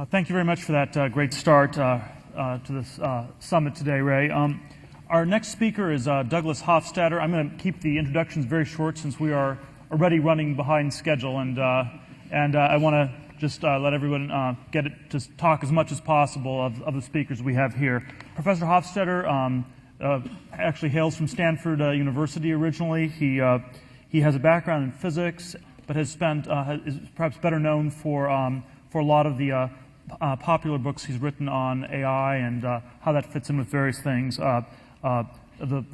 Thank you very much for that great start to this summit today, Ray. Our next speaker is Douglas Hofstadter. I'm going to keep the introductions very short since we are already running behind schedule, and I want to just let everyone get it to talk as much as possible of the speakers we have here. Professor Hofstadter actually hails from Stanford University originally. He has a background in physics, but has spent is perhaps better known for a lot of the popular books he's written on AI and how that fits in with various things. The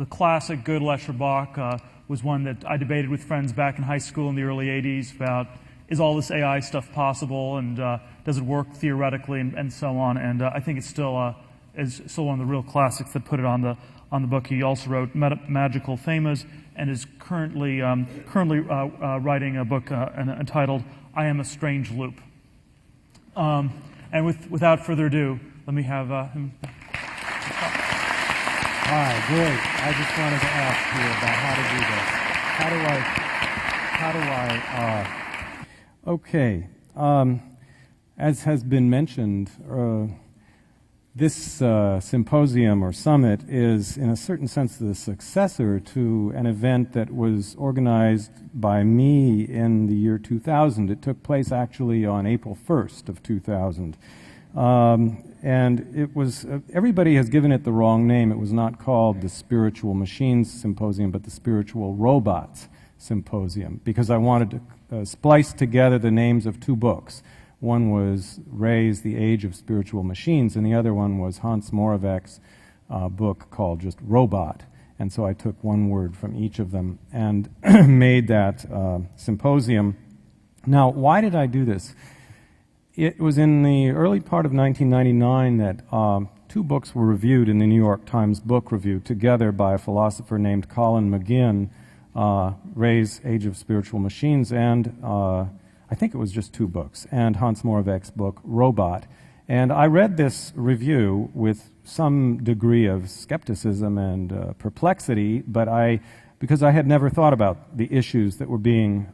classic Gödel Bach was one that I debated with friends back in high school in the early 80s about, is all this AI stuff possible, and does it work theoretically, and so on. And I think it's still one of the real classics that put it on the book. He also wrote Magical Themas and is currently writing a book entitled I Am a Strange Loop. And without further ado, let me have him. Hi, great. I just wanted to ask you about how to do this. Okay. As has been mentioned, this symposium or summit is, in a certain sense, the successor to an event that was organized by me in the year 2000. It took place actually on April 1st of 2000. And it was, everybody has given it the wrong name. It was not called the Spiritual Machines Symposium, but the Spiritual Robots Symposium, because I wanted to splice together the names of two books. One was Ray's The Age of Spiritual Machines, and the other one was Hans Moravec's book called just Robot. And so I took one word from each of them and made that symposium. Now, why did I do this? It was in the early part of 1999 that two books were reviewed in the New York Times Book Review together by a philosopher named Colin McGinn, Ray's Age of Spiritual Machines, and I think it was just two books, and Hans Moravec's book, Robot. And I read this review with some degree of skepticism and perplexity, but because I had never thought about the issues that were being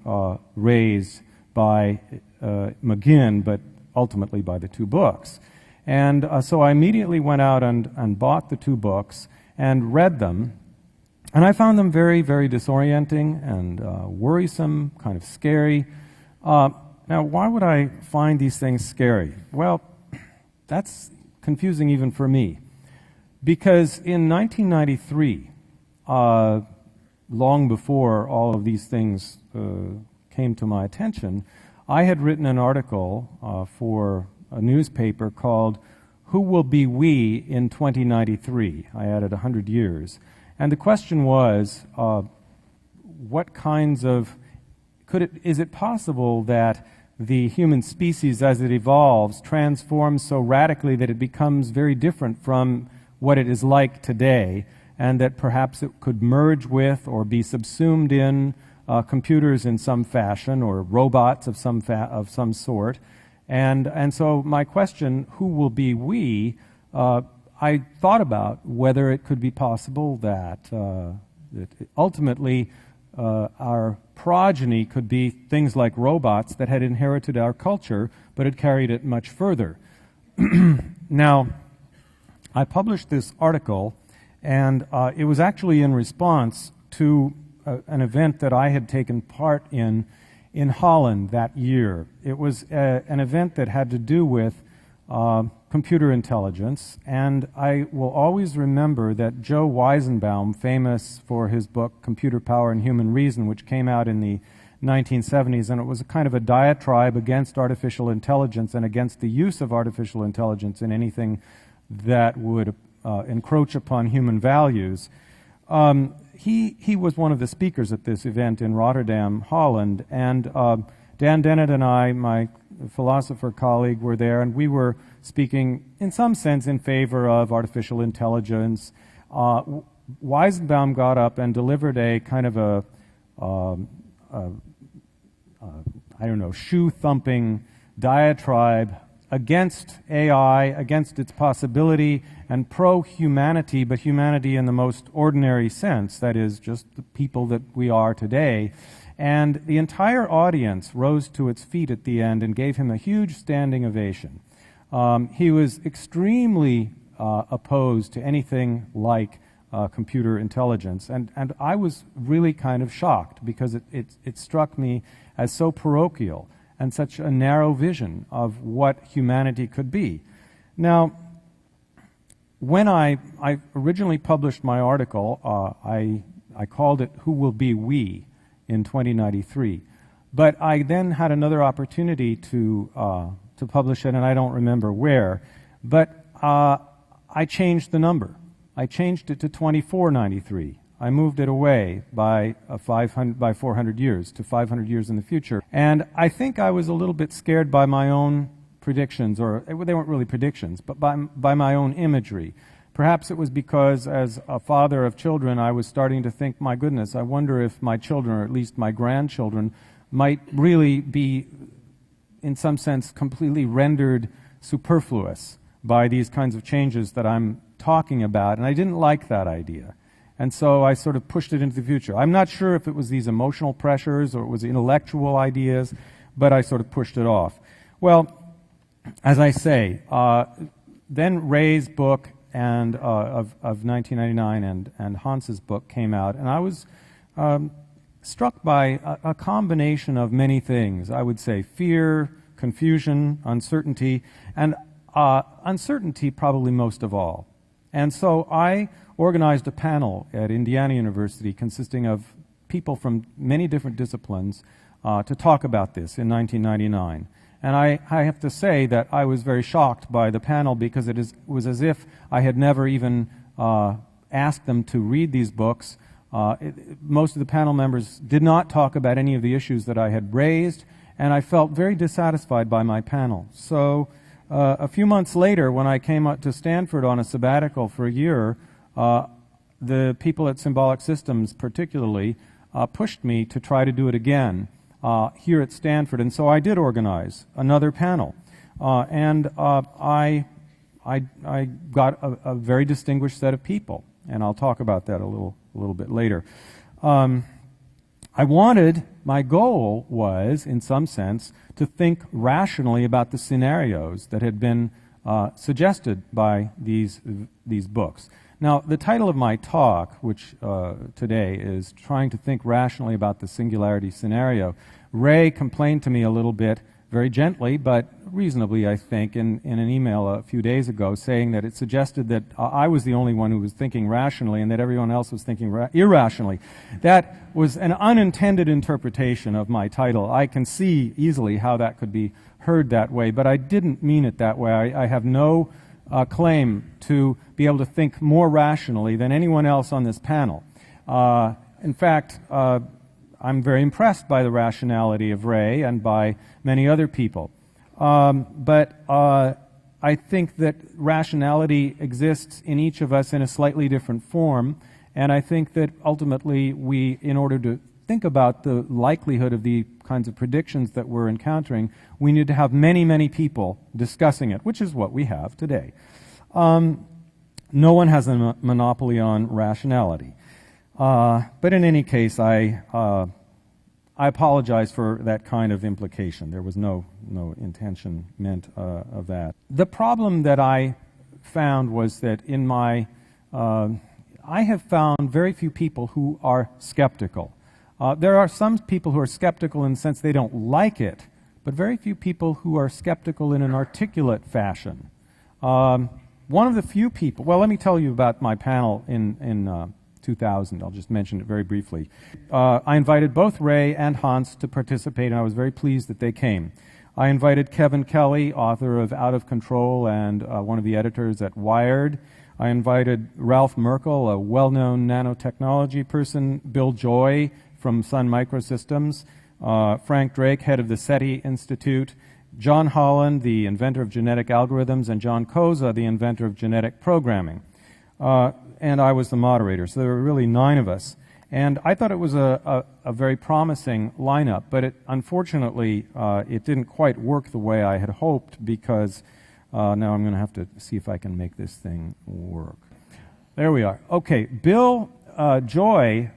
raised by McGinn, but ultimately by the two books. And so I immediately went out and bought the two books and read them, and I found them very, very disorienting and worrisome, kind of scary. Now, why would I find these things scary? Well, that's confusing even for me. Because in 1993, long before all of these things came to my attention, I had written an article for a newspaper called Who Will Be We in 2093? I added 100 years. And the question was, what kinds of is it possible that the human species as it evolves transforms so radically that it becomes very different from what it is like today, and that perhaps it could merge with or be subsumed in computers in some fashion, or robots of some sort? And so my question, who will be we, I thought about whether it could be possible that ultimately our progeny could be things like robots that had inherited our culture, but had carried it much further. Now, I published this article, and it was actually in response to an event that I had taken part in Holland that year. It was an event that had to do with computer intelligence, and I will always remember that Joe Weizenbaum, famous for his book Computer Power and Human Reason, which came out in the 1970s, and it was a kind of a diatribe against artificial intelligence and against the use of artificial intelligence in anything that would encroach upon human values. He was one of the speakers at this event in Rotterdam, Holland, and Dan Dennett and I, my philosopher colleague, were there, and we were speaking in some sense in favor of artificial intelligence. Weizenbaum got up and delivered a kind of shoe-thumping diatribe against AI, against its possibility, and pro-humanity, but humanity in the most ordinary sense, that is, just the people that we are today. And the entire audience rose to its feet at the end and gave him a huge standing ovation. He was extremely opposed to anything like computer intelligence, and I was really kind of shocked because it struck me as so parochial and such a narrow vision of what humanity could be. Now, when I originally published my article, I called it "Who Will Be We" in 2093, but I then had another opportunity to publish it, and I don't remember where, but I changed the number. I changed it to 2493. I moved it away by 400 years to 500 years in the future. And I think I was a little bit scared by my own predictions, or they weren't really predictions, but by my own imagery. Perhaps it was because as a father of children, I was starting to think, my goodness, I wonder if my children, or at least my grandchildren, might really be, in some sense, completely rendered superfluous by these kinds of changes that I'm talking about, and I didn't like that idea. And so I sort of pushed it into the future. I'm not sure if it was these emotional pressures or it was intellectual ideas, but I sort of pushed it off. Well, as I say, then Ray's book and of 1999 and Hans's book came out, and I was struck by a combination of many things. I would say fear, confusion, uncertainty, and uncertainty probably most of all. And so I organized a panel at Indiana University consisting of people from many different disciplines to talk about this in 1999. And I have to say that I was very shocked by the panel because it was as if I had never even asked them to read these books. Most of the panel members did not talk about any of the issues that I had raised, and I felt very dissatisfied by my panel. So a few months later, when I came out to Stanford on a sabbatical for a year, the people at Symbolic Systems particularly pushed me to try to do it again here at Stanford, and so I did organize another panel. And I got a very distinguished set of people, and I'll talk about that a little bit later. My goal was, in some sense, to think rationally about the scenarios that had been suggested by these books. Now, the title of my talk, which today is Trying to Think Rationally About the Singularity Scenario, Ray complained to me a little bit, very gently, but reasonably, I think, in an email a few days ago, saying that it suggested that I was the only one who was thinking rationally and that everyone else was thinking irrationally. That was an unintended interpretation of my title. I can see easily how that could be heard that way, but I didn't mean it that way. I have no claim to be able to think more rationally than anyone else on this panel. In fact, I'm very impressed by the rationality of Ray and by many other people. But I think that rationality exists in each of us in a slightly different form, and I think that ultimately we, in order to think about the likelihood of the kinds of predictions that we're encountering, we need to have many, many people discussing it, which is what we have today. No one has a monopoly on rationality. But in any case, I apologize for that kind of implication. There was no intention meant of that. The problem that I found was that in my, I have found very few people who are skeptical. There are some people who are skeptical in the sense they don't like it, but very few people who are skeptical in an articulate fashion. One of the few people, well, let me tell you about my panel in 2000. I'll just mention it very briefly. I invited both Ray and Hans to participate, and I was very pleased that they came. I invited Kevin Kelly, author of Out of Control and one of the editors at Wired. I invited Ralph Merkel, a well-known nanotechnology person, Bill Joy from Sun Microsystems, Frank Drake, head of the SETI Institute, John Holland, the inventor of genetic algorithms, and John Koza, the inventor of genetic programming. And I was the moderator, so there were really 9 of us. And I thought it was a very promising lineup, but unfortunately, it didn't quite work the way I had hoped because now I'm going to have to see if I can make this thing work. There we are. Okay, Bill Joy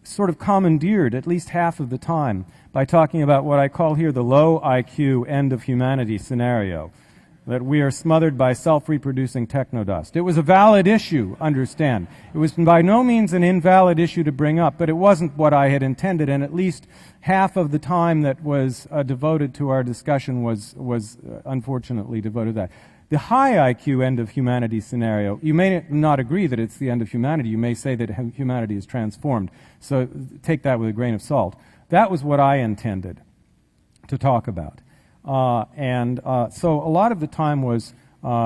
sort of commandeered at least half of the time by talking about what I call here the low IQ end of humanity scenario. that we are smothered by self-reproducing technodust. It was a valid issue, understand. It was by no means an invalid issue to bring up, but it wasn't what I had intended, and at least half of the time that was devoted to our discussion was unfortunately devoted to that. The high IQ end of humanity scenario, you may not agree that it's the end of humanity. You may say that humanity is transformed. So take that with a grain of salt. That was what I intended to talk about. So a lot of the time was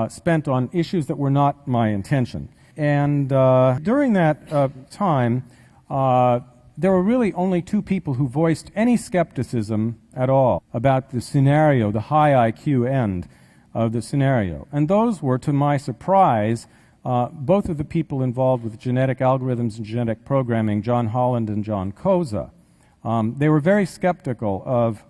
spent on issues that were not my intention. And during that time, there were really only two people who voiced any skepticism at all about the scenario, the high IQ end of the scenario. And those were, to my surprise, both of the people involved with genetic algorithms and genetic programming, John Holland and John Koza. They were very skeptical of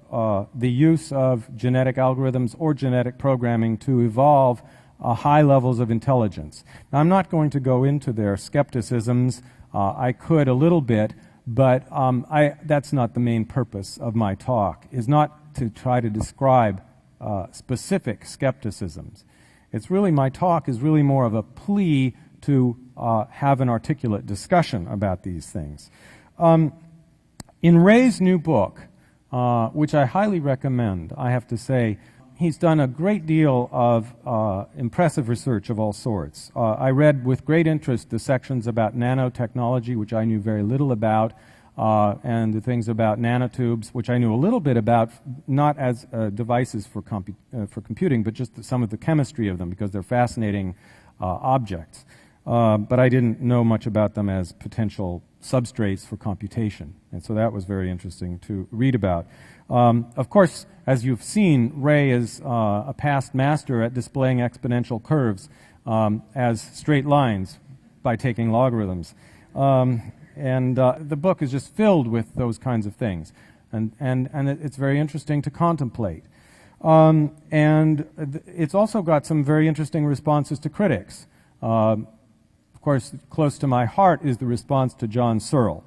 the use of genetic algorithms or genetic programming to evolve high levels of intelligence. Now, I'm not going to go into their skepticisms. I could a little bit, but that's not the main purpose of my talk, is not to try to describe specific skepticisms. It's really, my talk is really more of a plea to have an articulate discussion about these things. In Ray's new book, which I highly recommend, I have to say, he's done a great deal of impressive research of all sorts. I read with great interest the sections about nanotechnology, which I knew very little about, and the things about nanotubes, which I knew a little bit about, not as devices for computing, but just some of the chemistry of them, because they're fascinating objects. But I didn't know much about them as potential substrates for computation, and so that was very interesting to read about. Of course, as you've seen, Ray is a past master at displaying exponential curves as straight lines by taking logarithms. And the book is just filled with those kinds of things, and it's very interesting to contemplate. It's also got some very interesting responses to critics. Of course, close to my heart is the response to John Searle,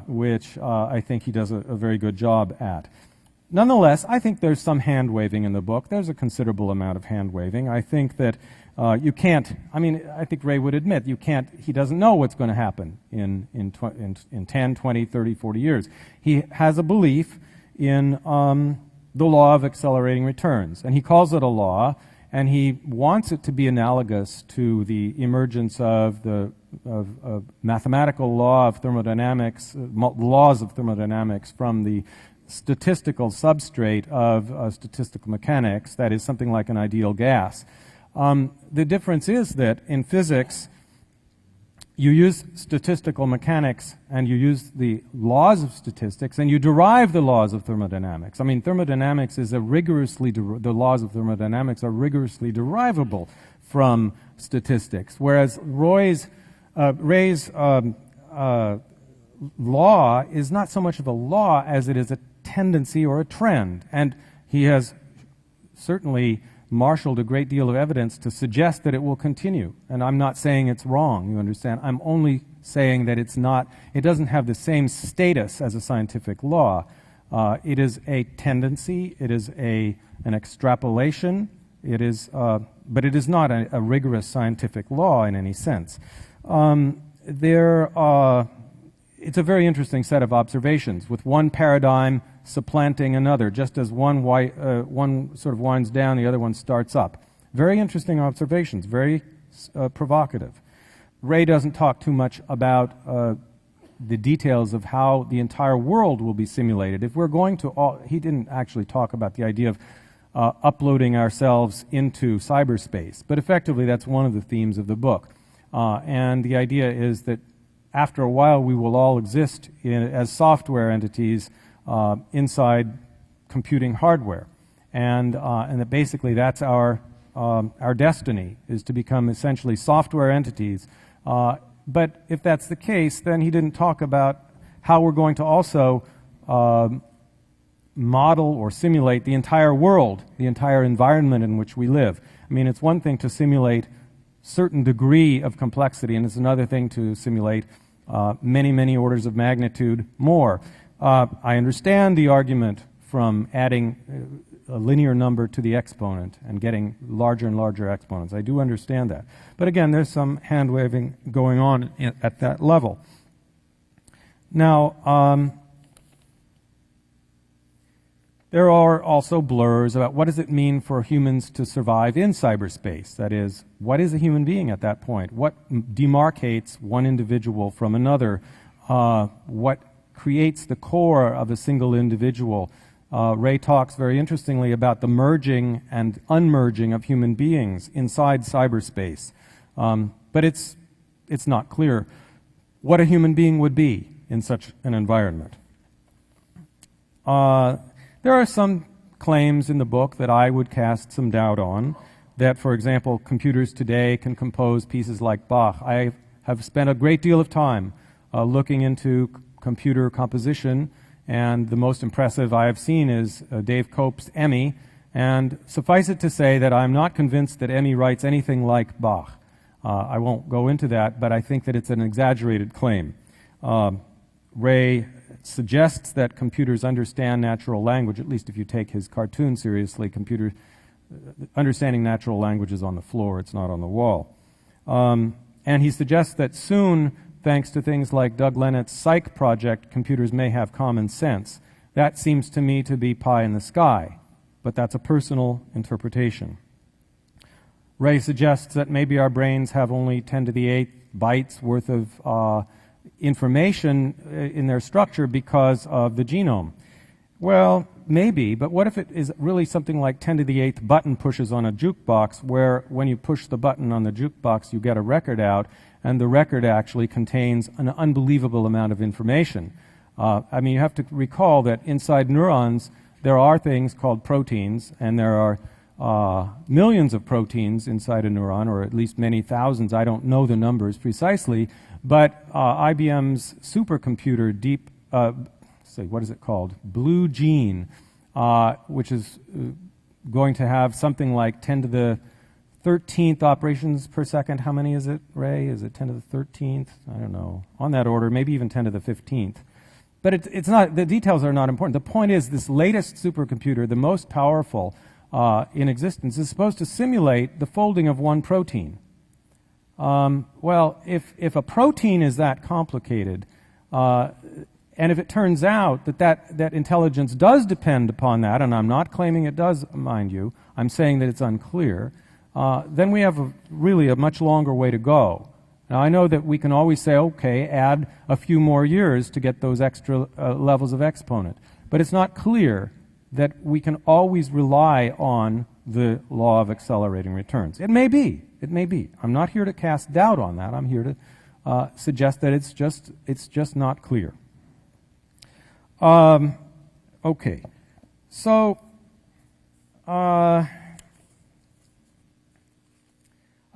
which I think he does a very good job at. Nonetheless, I think there's some hand-waving in the book. There's a considerable amount of hand-waving. I think that you can't, I think Ray would admit, he doesn't know what's going to happen in 10, 20, 30, 40 years. He has a belief in the law of accelerating returns, and he calls it a law, and he wants it to be analogous to the emergence of the mathematical law of thermodynamics, laws of thermodynamics from the statistical substrate of statistical mechanics, that is something like an ideal gas. The difference is that in physics, you use statistical mechanics and you use the laws of statistics and you derive the laws of thermodynamics. Thermodynamics is the laws of thermodynamics are rigorously derivable from statistics, whereas Ray's law is not so much of a law as it is a tendency or a trend. And he has certainly marshaled a great deal of evidence to suggest that it will continue. And I'm not saying it's wrong, you understand. I'm only saying that it doesn't have the same status as a scientific law. It is a tendency, it is an extrapolation, but it is not a rigorous scientific law in any sense. It's a very interesting set of observations, with one paradigm supplanting another, just as one sort of winds down, the other one starts up. Very interesting observations, very provocative. Ray doesn't talk too much about the details of how the entire world will be simulated. If we're going to he didn't actually talk about the idea of uploading ourselves into cyberspace, but effectively that's one of the themes of the book. And the idea is that after a while we will all exist as software entities inside computing hardware, and that basically that's our destiny, is to become essentially software entities. But if that's the case, then he didn't talk about how we're going to also model or simulate the entire world, the entire environment in which we live. It's one thing to simulate certain degree of complexity, and it's another thing to simulate many, many orders of magnitude more. I understand the argument from adding a linear number to the exponent and getting larger and larger exponents. I do understand that. But again, there's some hand-waving going on at that level. Now, there are also blurs about what does it mean for humans to survive in cyberspace. That is, what is a human being at that point? What demarcates one individual from another? What creates the core of a single individual? Ray talks very interestingly about the merging and unmerging of human beings inside cyberspace. But it's not clear what a human being would be in such an environment. There are some claims in the book that I would cast some doubt on, that, for example, computers today can compose pieces like Bach. I have spent a great deal of time looking into computer composition, and the most impressive I have seen is Dave Cope's Emmy, and suffice it to say that I'm not convinced that Emmy writes anything like Bach. I won't go into that, but I think that it's an exaggerated claim. Ray suggests that computers understand natural language, at least if you take his cartoon seriously. Understanding natural language is on the floor, it's not on the wall. And he suggests that soon, thanks to things like Doug Lennett's Psych project, computers may have common sense. That seems to me to be pie in the sky, but that's a personal interpretation. Ray suggests that maybe our brains have only 10 to the 8th bytes worth of information in their structure because of the genome. Well, maybe, but what if it is really something like 10 to the 8th button pushes on a jukebox, where when you push the button on the jukebox you get a record out, and the record actually contains an unbelievable amount of information. I mean, you have to recall that inside neurons there are things called proteins, and there are millions of proteins inside a neuron, or at least many thousands. I don't know the numbers precisely, but IBM's supercomputer, what is it called? Blue Gene, which is going to have something like 10 to the 13th operations per second. How many is it, Ray? Is it 10 to the 13th? I don't know. On that order, maybe even 10 to the 15th. But it's not, the details are not important. The point is, this latest supercomputer, the most powerful in existence, is supposed to simulate the folding of one protein. Well, if a protein is that complicated, and if it turns out that intelligence does depend upon that, and I'm not claiming it does, mind you, I'm saying that it's unclear, then we have really a much longer way to go. Now, I know that we can always say, okay, add a few more years to get those extra levels of exponent. But it's not clear that we can always rely on the law of accelerating returns. It may be. It may be. I'm not here to cast doubt on that. I'm here to suggest that it's just not clear. Okay. So,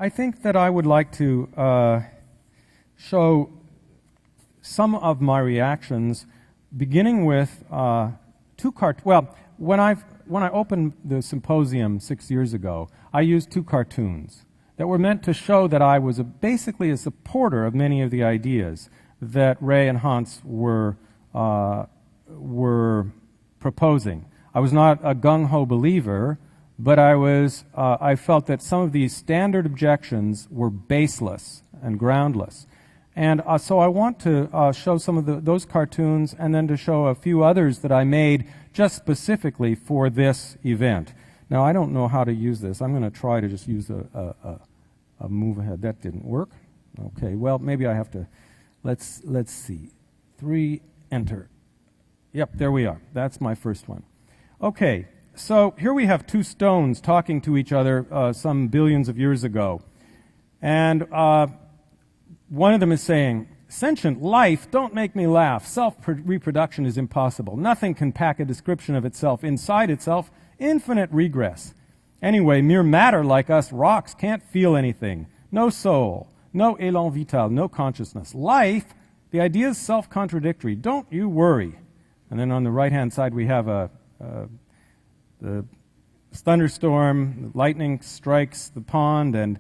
I think that I would like to show some of my reactions, beginning with when I opened the symposium 6 years ago, I used 2 cartoons that were meant to show that I was basically a supporter of many of the ideas that Ray and Hans were proposing. I was not a gung-ho believer, but I felt that some of these standard objections were baseless and groundless. And so I want to show some of those cartoons, and then to show a few others that I made just specifically for this event. Now, I don't know how to use this. I'm going to try to just use a move ahead. That didn't work. Okay, well, maybe I have to, let's see. 3, enter. Yep, there we are. That's my first one. Okay, so here we have 2 stones talking to each other some billions of years ago. And one of them is saying, "Sentient life, don't make me laugh. Self-reproduction is impossible. Nothing can pack a description of itself inside itself. Infinite regress. Anyway, mere matter like us rocks can't feel anything. No soul, no élan vital, no consciousness. Life, the idea is self-contradictory. Don't you worry." And then on the right-hand side we have the thunderstorm, the lightning strikes the pond, and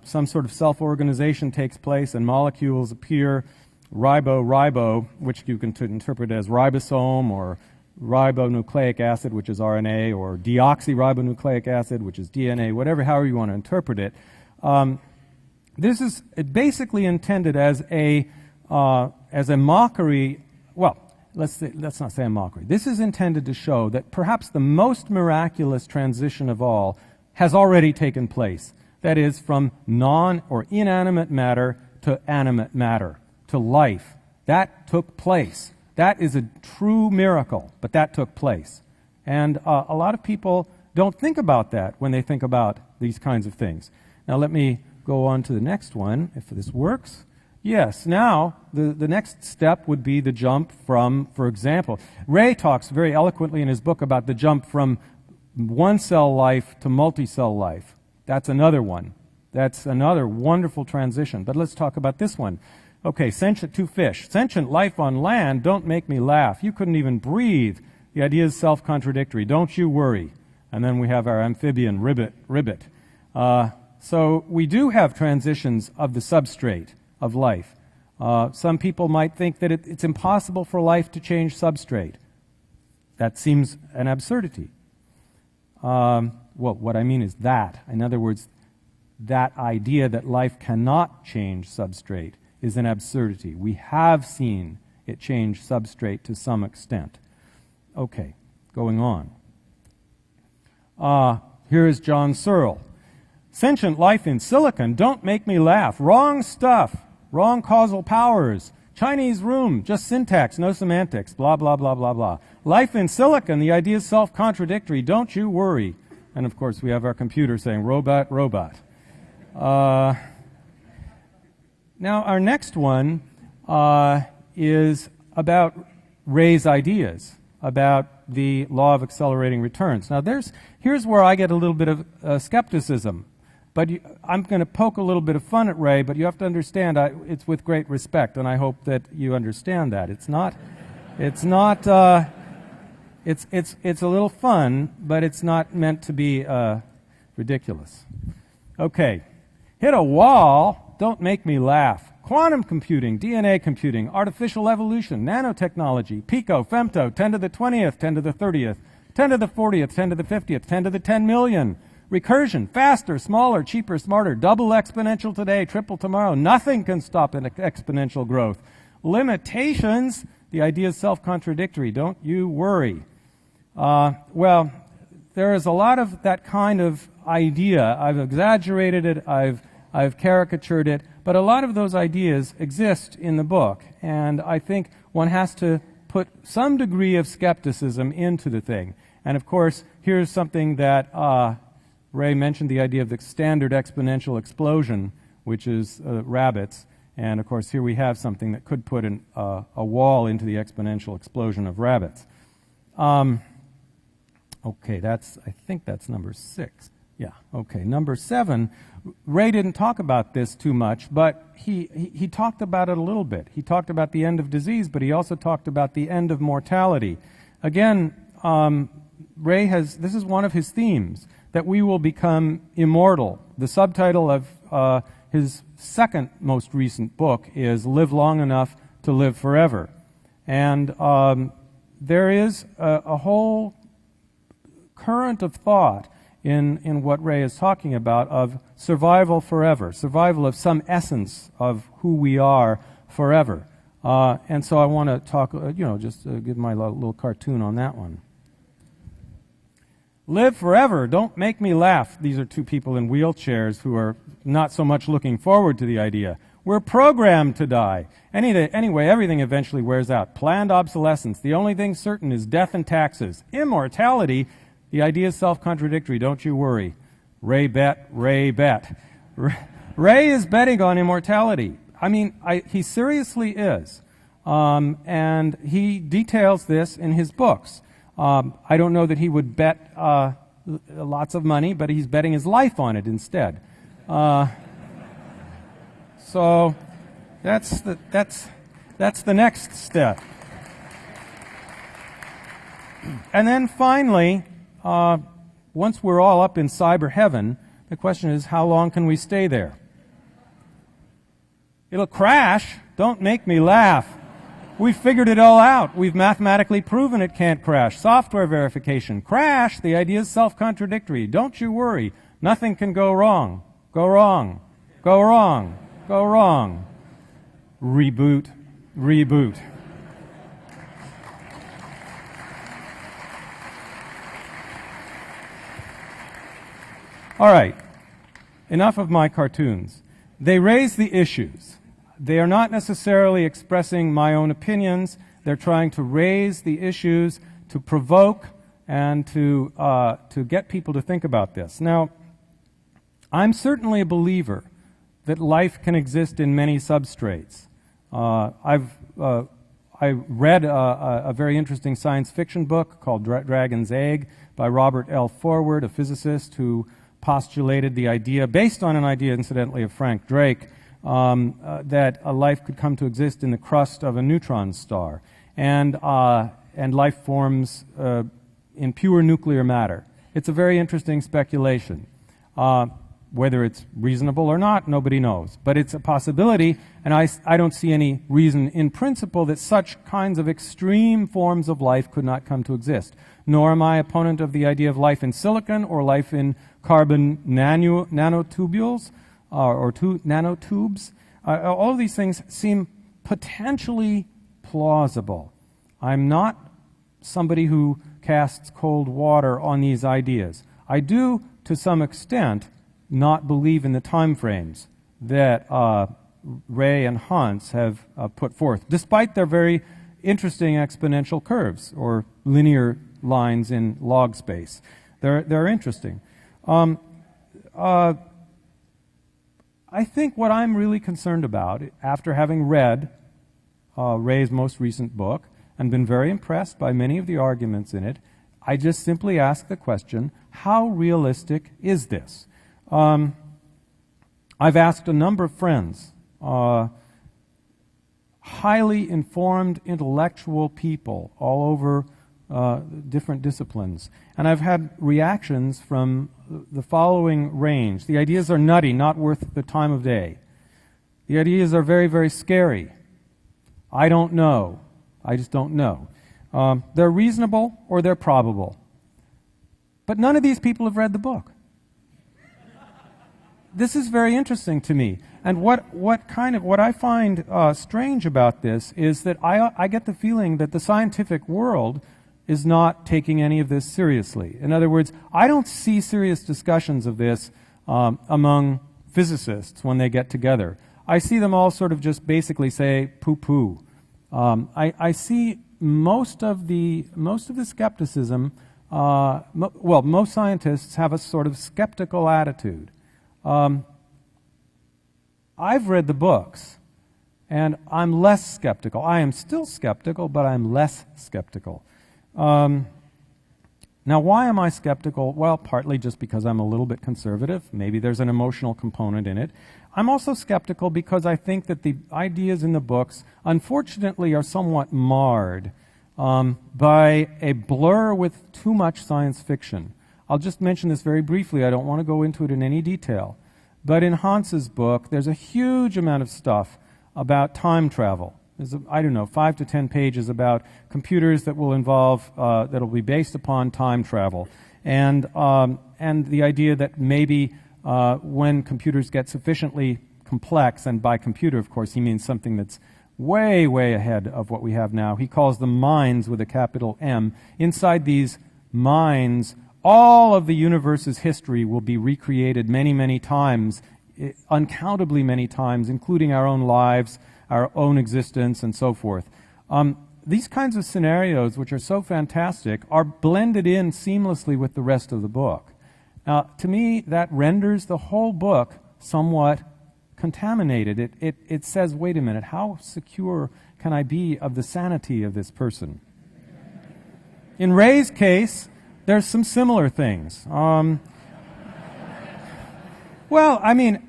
some sort of self-organization takes place, and molecules appear, ribo, which you can interpret as ribosome or ribonucleic acid, which is RNA, or deoxyribonucleic acid, which is DNA, however you want to interpret it. This is basically intended as a mockery. Well, let's not say a mockery. This is intended to show that perhaps the most miraculous transition of all has already taken place. That is, from non or inanimate matter to animate matter, to life. That took place. That is a true miracle, but that took place. And a lot of people don't think about that when they think about these kinds of things. Now let me go on to the next one, if this works. Yes, now the next step would be the jump from, for example, Ray talks very eloquently in his book about the jump from one-cell life to multi-cell life. That's another one. That's another wonderful transition. But let's talk about this one. Okay, two fish. Sentient life on land, don't make me laugh. You couldn't even breathe. The idea is self-contradictory. Don't you worry. And then we have our amphibian ribbit. So we do have transitions of the substrate of life. Some people might think that it's impossible for life to change substrate. That seems an absurdity. Well, what I mean is that. In other words, that idea that life cannot change substrate is an absurdity. We have seen it change substrate to some extent. Okay, going on. Here is John Searle. Sentient life in silicon, don't make me laugh. Wrong stuff. Wrong causal powers. Chinese room, just syntax, no semantics, blah, blah, blah, blah, blah. Life in silicon, the idea is self-contradictory, don't you worry. And of course we have our computer saying, robot, robot. Now our next one is about Ray's ideas, about the law of accelerating returns. Now here's where I get a little bit of skepticism. But I'm going to poke a little bit of fun at Ray, but you have to understand it's with great respect, and I hope that you understand that. It's a little fun, but it's not meant to be ridiculous. Okay, hit a wall, don't make me laugh. Quantum computing, DNA computing, artificial evolution, nanotechnology, pico, femto, 10 to the 20th, 10 to the 30th, 10 to the 40th, 10 to the 50th, 10 to the 10 million. Recursion, faster, smaller, cheaper, smarter, double exponential today, triple tomorrow. Nothing can stop an exponential growth. Limitations, the idea is self-contradictory. Don't you worry. Well, there is a lot of that kind of idea. I've exaggerated it, I've caricatured it, but a lot of those ideas exist in the book, and I think one has to put some degree of skepticism into the thing. And of course, here's something that Ray mentioned, the idea of the standard exponential explosion, which is rabbits. And of course, here we have something that could put a wall into the exponential explosion of rabbits. Okay, I think that's number 6. Yeah, okay. Number 7, Ray didn't talk about this too much, but he talked about it a little bit. He talked about the end of disease, but he also talked about the end of mortality. Again, this is one of his themes, that we will become immortal. The subtitle of his second most recent book is Live Long Enough to Live Forever. And there is a whole current of thought in what Ray is talking about of survival forever, survival of some essence of who we are forever. And so I want to talk, just give my little cartoon on that one. Live forever, don't make me laugh. These are two people in wheelchairs who are not so much looking forward to the idea. We're programmed to die. Anyway, everything eventually wears out. Planned obsolescence. The only thing certain is death and taxes. Immortality. The idea is self-contradictory. Don't you worry. Ray bet. Ray is betting on immortality. I mean, he seriously is. And he details this in his books. I don't know that he would bet lots of money, but he's betting his life on it instead. So that's the next step. And then finally, once we're all up in cyber heaven, the question is, how long can we stay there? It'll crash. Don't make me laugh. We've figured it all out. We've mathematically proven it can't crash. Software verification. Crash. The idea is self-contradictory. Don't you worry. Nothing can go wrong. Go wrong. Go wrong. Go wrong. Reboot. Reboot. All right. Enough of my cartoons. They raise the issues. They are not necessarily expressing my own opinions. They're trying to raise the issues, to provoke, and to get people to think about this. Now, I'm certainly a believer that life can exist in many substrates. I read a very interesting science fiction book called Dragon's Egg by Robert L. Forward, a physicist who postulated the idea, based on an idea, incidentally, of Frank Drake, that a life could come to exist in the crust of a neutron star, and life forms in pure nuclear matter. It's a very interesting speculation. Whether it's reasonable or not, nobody knows. But it's a possibility, and I don't see any reason in principle that such kinds of extreme forms of life could not come to exist. Nor am I opponent of the idea of life in silicon or life in carbon nanotubules or nanotubes. All of these things seem potentially plausible. I'm not somebody who casts cold water on these ideas. I do, to some extent, not believe in the time frames that Ray and Hans have put forth, despite their very interesting exponential curves or linear lines in log space. They're interesting. I think what I'm really concerned about, after having read Ray's most recent book and been very impressed by many of the arguments in it, I just simply ask the question, how realistic is this? I've asked a number of friends, highly informed intellectual people all over different disciplines, and I've had reactions from the following range. The ideas are nutty, not worth the time of day. The ideas are very, very scary. I don't know. I just don't know. They're reasonable or they're probable. But none of these people have read the book. This is very interesting to me. And what I find strange about this is that I get the feeling that the scientific world is not taking any of this seriously. In other words, I don't see serious discussions of this among physicists when they get together. I see them all sort of just basically say poo-poo. I see most of the skepticism. Most scientists have a sort of skeptical attitude. I've read the books, and I'm less skeptical. I am still skeptical, but I'm less skeptical. Now, why am I skeptical? Well, partly just because I'm a little bit conservative. Maybe there's an emotional component in it. I'm also skeptical because I think that the ideas in the books, unfortunately, are somewhat marred by a blur with too much science fiction. I'll just mention this very briefly. I don't want to go into it in any detail. But in Hans's book, there's a huge amount of stuff about time travel. There's, 5 to 10 pages about computers that will involve, that will be based upon time travel. And the idea that maybe when computers get sufficiently complex, and by computer, of course, he means something that's way, way ahead of what we have now. He calls them minds with a capital M. Inside these minds, all of the universe's history will be recreated many, many times, uncountably many times, including our own lives, our own existence, and so forth. These kinds of scenarios, which are so fantastic, are blended in seamlessly with the rest of the book. Now, to me, that renders the whole book somewhat contaminated. It says, wait a minute, how secure can I be of the sanity of this person? In Ray's case, there's some similar things. Well, I mean,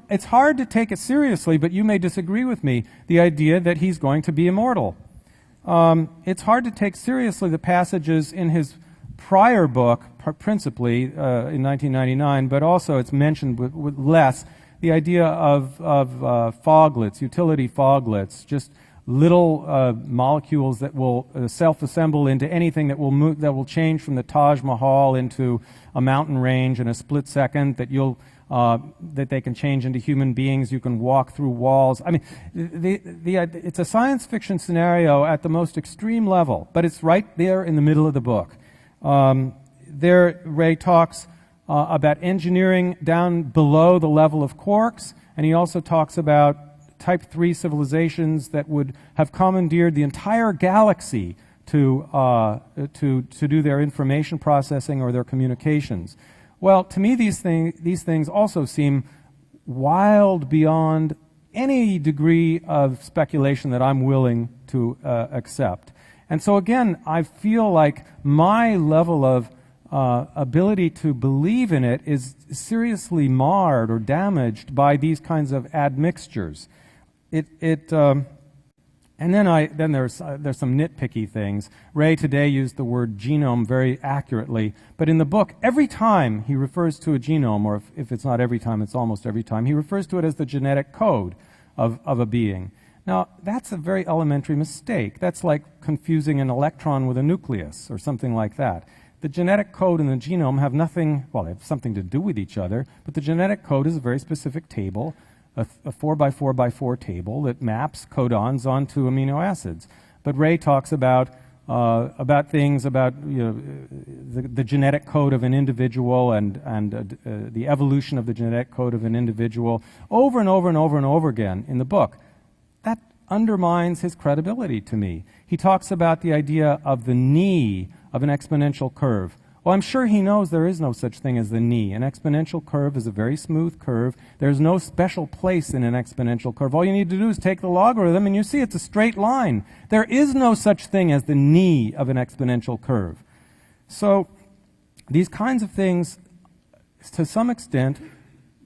it's hard to take it seriously, but you may disagree with me, the idea that he's going to be immortal. It's hard to take seriously the passages in his prior book, principally in 1999, but also it's mentioned with less, the idea of foglets, utility foglets, just little molecules that will self-assemble into anything that will move, that will change from the Taj Mahal into a mountain range in a split second, that you'll that they can change into human beings. You can walk through walls. I mean, it's a science fiction scenario at the most extreme level, but it's right there in the middle of the book. There, Ray talks about engineering down below the level of quarks, and he also talks about Type 3 civilizations that would have commandeered the entire galaxy to do their information processing or their communications. Well, to me, these things also seem wild beyond any degree of speculation that I'm willing to accept. And so again, I feel like my level of ability to believe in it is seriously marred or damaged by these kinds of admixtures. And then there's some nitpicky things. Ray today used the word genome very accurately, but in the book, every time he refers to a genome, or if it's not every time, it's almost every time, he refers to it as the genetic code of a being. Now, that's a very elementary mistake. That's like confusing an electron with a nucleus or something like that. The genetic code and the genome have nothing, well, they have something to do with each other, but the genetic code is a very specific table, a 4x4x4 table that maps codons onto amino acids. But Ray talks about things about the genetic code of an individual and the evolution of the genetic code of an individual over and over and over and over again in the book. That undermines his credibility to me. He talks about the idea of the knee of an exponential curve. Well, I'm sure he knows there is no such thing as the knee. An exponential curve is a very smooth curve. There's no special place in an exponential curve. All you need to do is take the logarithm and you see it's a straight line. There is no such thing as the knee of an exponential curve. So these kinds of things, to some extent,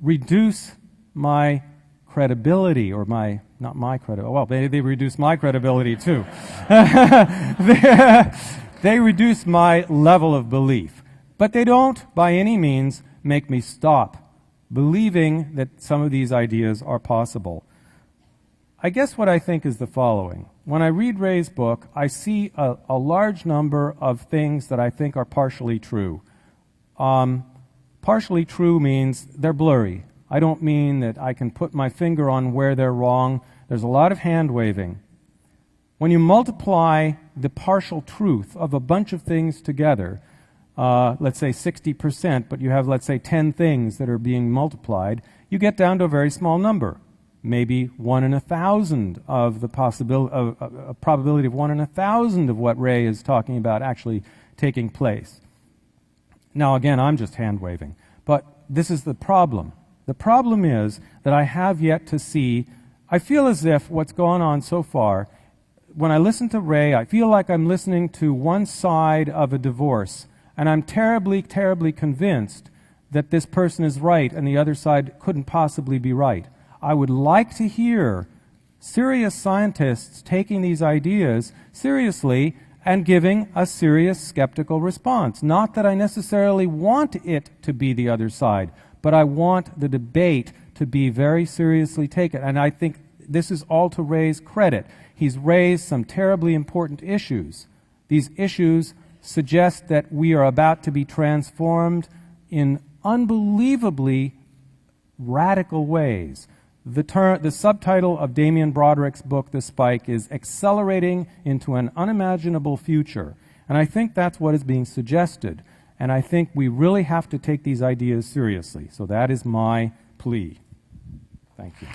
reduce my credibility, or not my credibility, well, they reduce my credibility too. They reduce my level of belief, but they don't by any means make me stop believing that some of these ideas are possible. I guess what I think is the following. When I read Ray's book, I see a large number of things that I think are partially true. Partially true means they're blurry. I don't mean that I can put my finger on where they're wrong. There's a lot of hand-waving. When you multiply the partial truth of a bunch of things together, let's say 60%, but you have, let's say, 10 things that are being multiplied, you get down to a very small number, maybe 1 in 1,000 of the a probability of 1 in 1,000 of what Ray is talking about actually taking place. Now, again, I'm just hand-waving, but this is the problem. The problem is that I have yet to see, I feel as if what's gone on so far, when I listen to Ray, I feel like I'm listening to one side of a divorce, and I'm terribly, terribly convinced that this person is right and the other side couldn't possibly be right. I would like to hear serious scientists taking these ideas seriously and giving a serious skeptical response. Not that I necessarily want it to be the other side, but I want the debate to be very seriously taken. And I think this is all to Ray's credit. He's raised some terribly important issues. These issues suggest that we are about to be transformed in unbelievably radical ways. The subtitle of Damien Broderick's book, The Spike, is Accelerating into an Unimaginable Future. And I think that's what is being suggested. And I think we really have to take these ideas seriously. So that is my plea. Thank you.